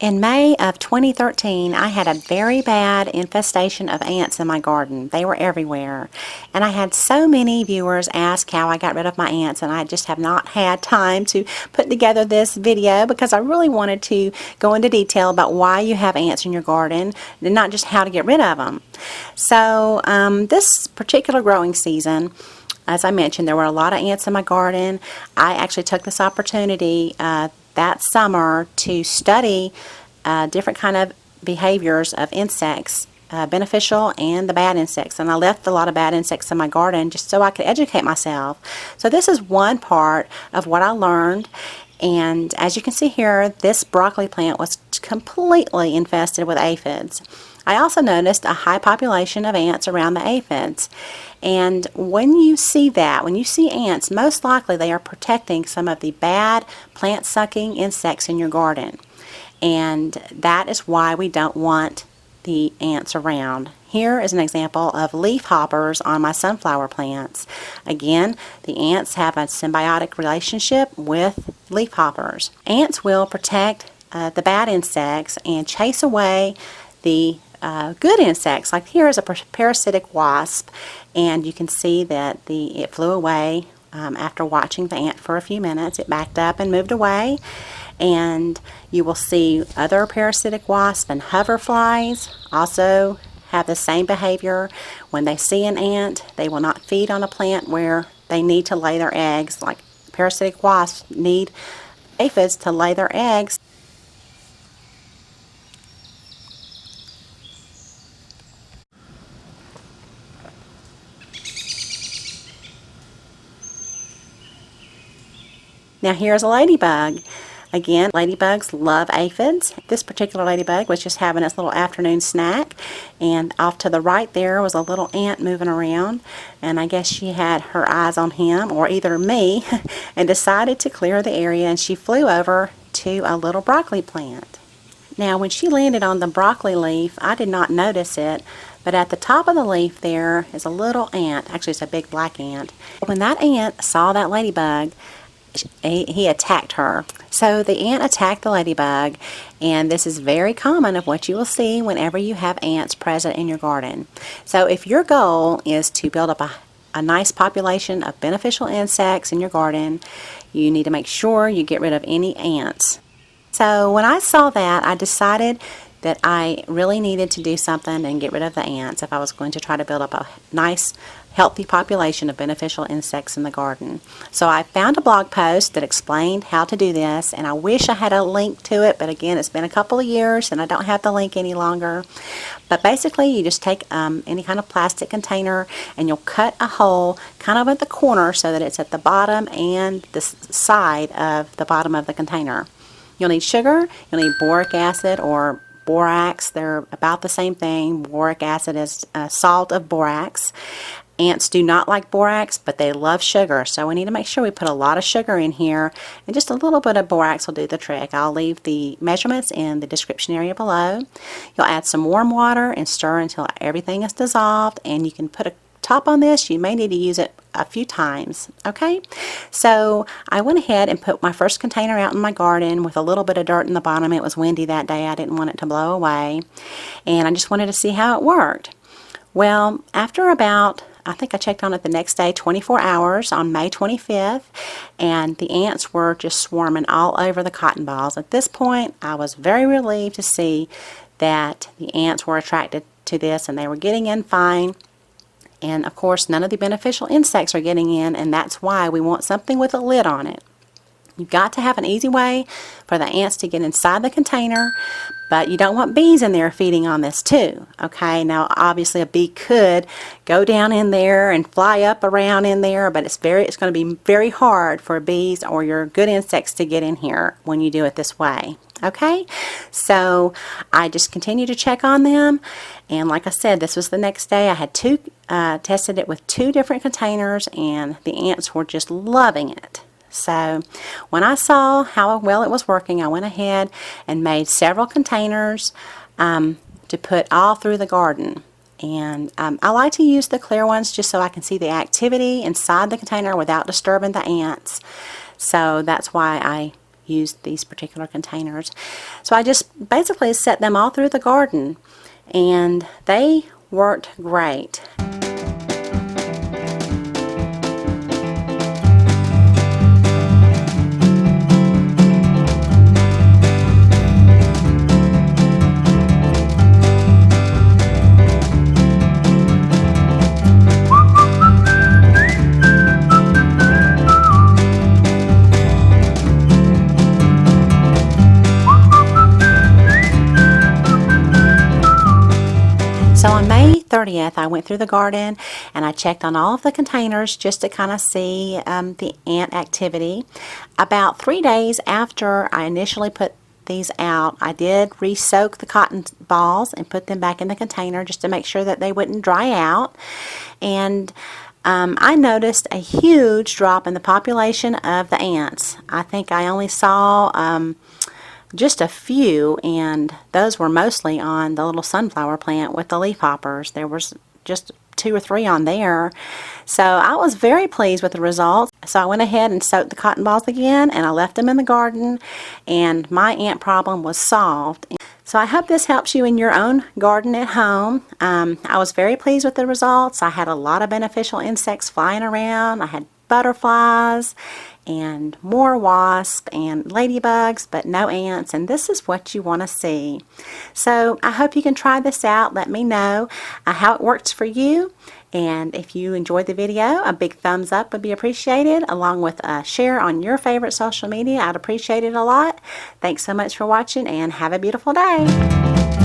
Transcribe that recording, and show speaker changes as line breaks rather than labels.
In May of 2013, I had a very bad infestation of ants in my garden. They were everywhere. And I had so many viewers ask how I got rid of my ants, and I just have not had time to put together this video because I really wanted to go into detail about why you have ants in your garden and not just how to get rid of them. So this particular growing season, as I mentioned, there were a lot of ants in my garden. I actually took this opportunity that summer to study different kind of behaviors of insects, beneficial and the bad insects. And I left a lot of bad insects in my garden just so I could educate myself. So this is one part of what I learned. And as you can see here, this broccoli plant was completely infested with aphids. I also noticed a high population of ants around the aphids. And when you see that, when you see ants, most likely they are protecting some of the bad plant-sucking insects in your garden. And that is why we don't want the ants around. Here is an example of leaf hoppers on my sunflower plants. Again, the ants have a symbiotic relationship with leaf hoppers. Ants will protect the bad insects and chase away the good insects. Like here is a parasitic wasp, and you can see that it flew away after watching the ant for a few minutes. It backed up and moved away. And you will see other parasitic wasps and hoverflies also have the same behavior. When they see an ant, they will not feed on a plant where they need to lay their eggs. Like parasitic wasps need aphids to lay their eggs. Now here's a ladybug. Again, ladybugs love aphids. This particular ladybug was just having its little afternoon snack, and off to the right there was a little ant moving around, and I guess she had her eyes on him, or either me, and decided to clear the area, and she flew over to a little broccoli plant. Now when she landed on the broccoli leaf, I did not notice it, but at the top of the leaf there is a little ant. Actually, it's a big black ant. When that ant saw that ladybug, he attacked her. So the ant attacked the ladybug, and this is very common of what you will see whenever you have ants present in your garden. So if your goal is to build up a nice population of beneficial insects in your garden, you need to make sure you get rid of any ants. So when I saw that, I decided that I really needed to do something and get rid of the ants if I was going to try to build up a nice, healthy population of beneficial insects in the garden. So I found a blog post that explained how to do this, and I wish I had a link to it, but again, it's been a couple of years and I don't have the link any longer. But basically, you just take any kind of plastic container and you'll cut a hole kind of at the corner so that it's at the bottom and the side of the bottom of the container. You'll need sugar, you'll need boric acid or borax. They're about the same thing. Boric acid is salt of borax. Ants do not like borax, but they love sugar, so we need to make sure we put a lot of sugar in here, and just a little bit of borax will do the trick. I'll leave the measurements in the description area below. You'll add some warm water and stir until everything is dissolved, and you can put a top on this. You may need to use it a few times. Okay, so I went ahead and put my first container out in my garden with a little bit of dirt in the bottom. It was windy that day. I didn't want it to blow away, and I just wanted to see how it worked. Well, after about, I think I checked on it the next day, 24 hours on May 25th, and the ants were just swarming all over the cotton balls. At this point, I was very relieved to see that the ants were attracted to this and they were getting in fine. And of course, none of the beneficial insects are getting in, and that's why we want something with a lid on it. You've got to have an easy way for the ants to get inside the container, but you don't want bees in there feeding on this too. Okay, now obviously a bee could go down in there and fly up around in there, but it's going to be very hard for bees or your good insects to get in here when you do it this way. Okay, so I just continue to check on them, and like I said, this was the next day. I had tested it with 2 different containers, and the ants were just loving it. So when I saw how well it was working, I went ahead and made several containers to put all through the garden. And I like to use the clear ones just so I can see the activity inside the container without disturbing the ants. So that's why I use these particular containers. So I just basically set them all through the garden, and they worked great. So on May 30th, I went through the garden and I checked on all of the containers just to kind of see the ant activity. About 3 days after I initially put these out, I did re-soak the cotton balls and put them back in the container just to make sure that they wouldn't dry out. And I noticed a huge drop in the population of the ants. I think I only saw just a few, and those were mostly on the little sunflower plant with the leafhoppers. There was just 2 or 3 on there. So I was very pleased with the results. So I went ahead and soaked the cotton balls again, and I left them in the garden, and my ant problem was solved. So I hope this helps you in your own garden at home. I was very pleased with the results. I had a lot of beneficial insects flying around. I had butterflies and more wasps and ladybugs, but no ants, and this is what you want to see. So I hope you can try this out. Let me know how it works for you, and if you enjoyed the video, a big thumbs up would be appreciated, along with a share on your favorite social media. I'd appreciate it a lot. Thanks so much for watching, and have a beautiful day.